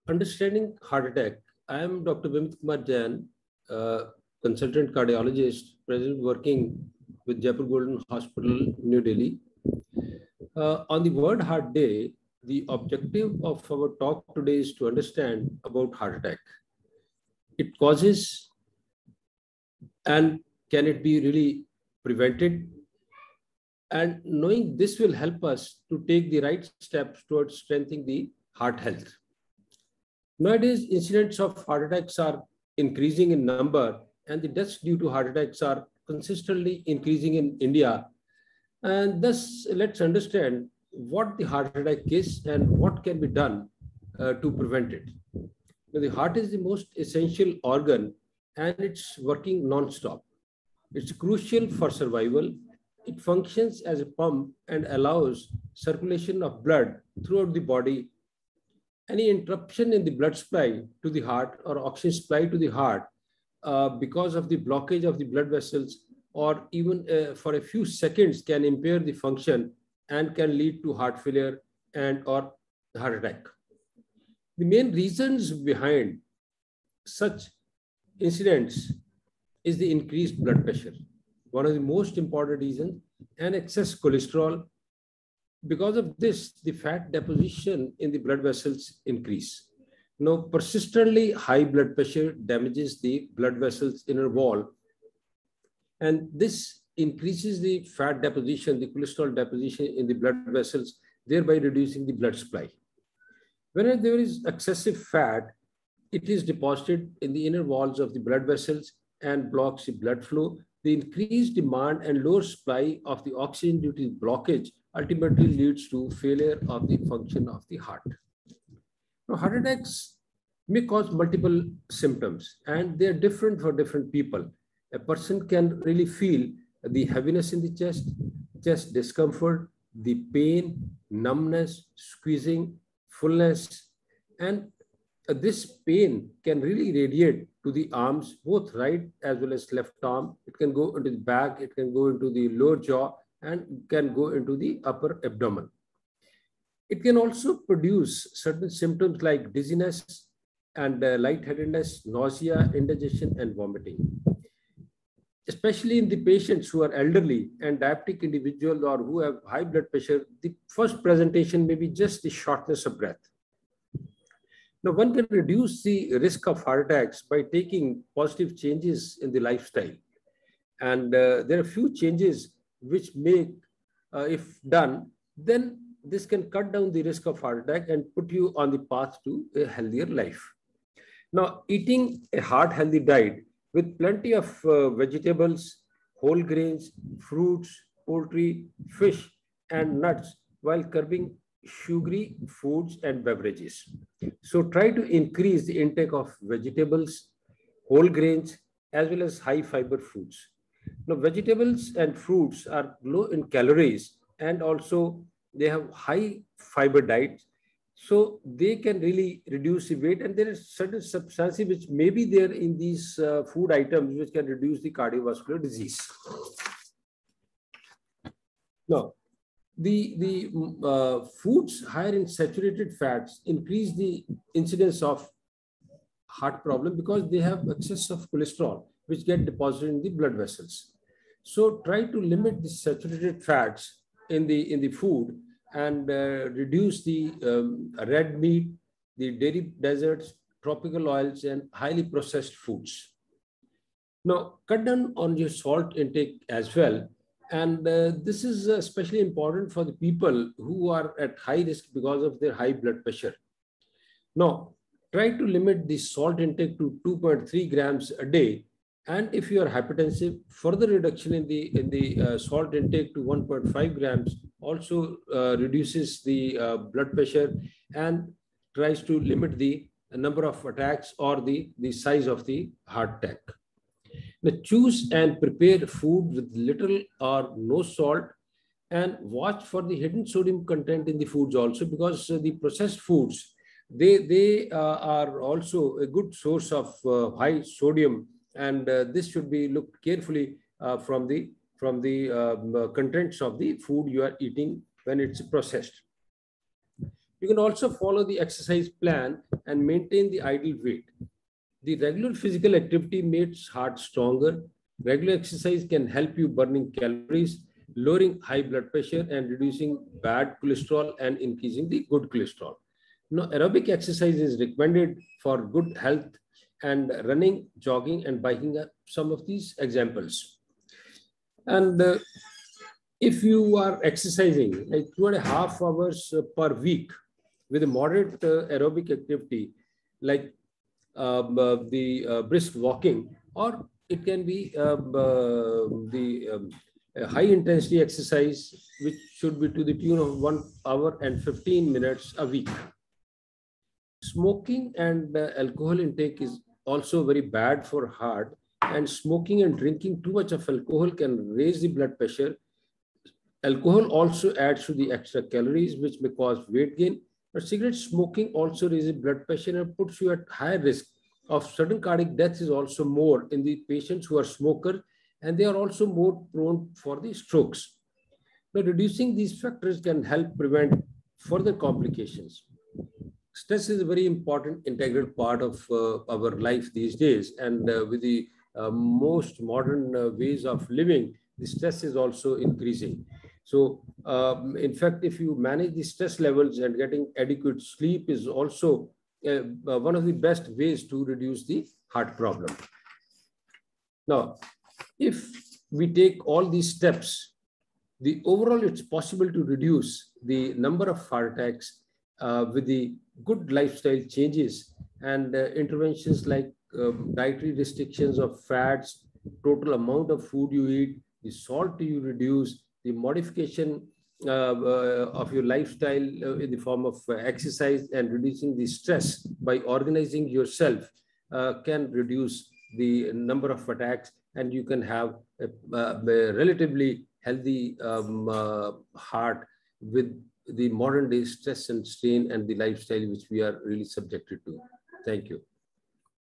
understanding heart attack. I am Dr. Vimit Kumar Jain, consultant cardiologist, present working with Jaipur Golden Hospital, New Delhi. On the World Heart Day, the objective of our talk today is to understand about heart attack. It causes, and can it be really prevented? And knowing this will help us to take the right steps towards strengthening the heart health. Nowadays, incidents of heart attacks are increasing in number, and the deaths due to heart attacks are consistently increasing in India. And thus, let's understand what the heart attack is and what can be done to prevent it. Now, the heart is the most essential organ and it's working non-stop. It's crucial for survival. It functions as a pump and allows circulation of blood throughout the body. Any interruption in the blood supply to the heart or oxygen supply to the heart because of the blockage of the blood vessels or even for a few seconds can impair the function and can lead to heart failure and or heart attack. The main reasons behind such incidents is the increased blood pressure. One of the most important reasons, and excess cholesterol. Because of this, the fat deposition in the blood vessels increase. Now, persistently high blood pressure damages the blood vessels inner wall, and this increases the fat deposition, the cholesterol deposition in the blood vessels, thereby reducing the blood supply. Whenever there is excessive fat, it is deposited in the inner walls of the blood vessels and blocks the blood flow. The increased demand and lower supply of the oxygen due to blockage ultimately leads to failure of the function of the heart. Now, heart attacks may cause multiple symptoms and they are different for different people. A person can really feel the heaviness in the chest discomfort, the pain, numbness, squeezing, fullness, and this pain can really radiate to the arms, both right as well as left arm. It can go into the back, it can go into the lower jaw, and can go into the upper abdomen. It can also produce certain symptoms like dizziness and lightheadedness, nausea, indigestion, and vomiting. Especially in the patients who are elderly and diabetic individuals or who have high blood pressure, the first presentation may be just the shortness of breath. Now, one can reduce the risk of heart attacks by taking positive changes in the lifestyle. And there are a few changes which make, if done, then this can cut down the risk of heart attack and put you on the path to a healthier life. Now, eating a heart-healthy diet with plenty of vegetables, whole grains, fruits, poultry, fish, and nuts while curbing sugary foods and beverages. So try to increase the intake of vegetables, whole grains, as well as high fiber foods. Now, vegetables and fruits are low in calories and also they have high fiber diet. So they can really reduce the weight, and there is certain substances which may be there in these food items which can reduce the cardiovascular disease. Now, the foods higher in saturated fats increase the incidence of heart problem because they have excess of cholesterol which get deposited in the blood vessels. So try to limit the saturated fats in the food and reduce the red meat, the dairy desserts, tropical oils, and highly processed foods. Now, cut down on your salt intake as well. And this is especially important for the people who are at high risk because of their high blood pressure. Now, try to limit the salt intake to 2.3 grams a day. And if you are hypertensive, further reduction in the salt intake to 1.5 grams also reduces the blood pressure and tries to limit the number of attacks or the size of the heart attack. Now, choose and prepare food with little or no salt and watch for the hidden sodium content in the foods also, because the processed foods, they are also a good source of high sodium, and this should be looked carefully from the contents of the food you are eating when it's processed. You can also follow the exercise plan and maintain the ideal weight. The regular physical activity makes heart stronger. Regular exercise can help you burning calories, lowering high blood pressure, and reducing bad cholesterol and increasing the good cholesterol. Now, aerobic exercise is recommended for good health, and running, jogging, and biking are some of these examples. And if you are exercising like 2.5 hours per week with a moderate aerobic activity, like the brisk walking, or it can be the high intensity exercise, which should be to the tune of 1 hour and 15 minutes a week. Smoking and alcohol intake is also very bad for heart, and smoking and drinking too much of alcohol can raise the blood pressure. Alcohol also adds to the extra calories, which may cause weight gain. But cigarette smoking also raises blood pressure and puts you at higher risk of sudden cardiac death is also more in the patients who are smokers, and they are also more prone for the strokes. Now, reducing these factors can help prevent further complications. Stress is a very important integral part of our life these days, and with the most modern ways of living, the stress is also increasing. So, in fact, if you manage the stress levels, and getting adequate sleep is also one of the best ways to reduce the heart problem. Now, if we take all these steps, the overall it's possible to reduce the number of heart attacks with the good lifestyle changes and interventions like dietary restrictions of fats, total amount of food you eat, the salt you reduce, the modification of your lifestyle in the form of exercise, and reducing the stress by organizing yourself can reduce the number of attacks, and you can have a relatively healthy heart with the modern day stress and strain and the lifestyle which we are really subjected to. Thank you.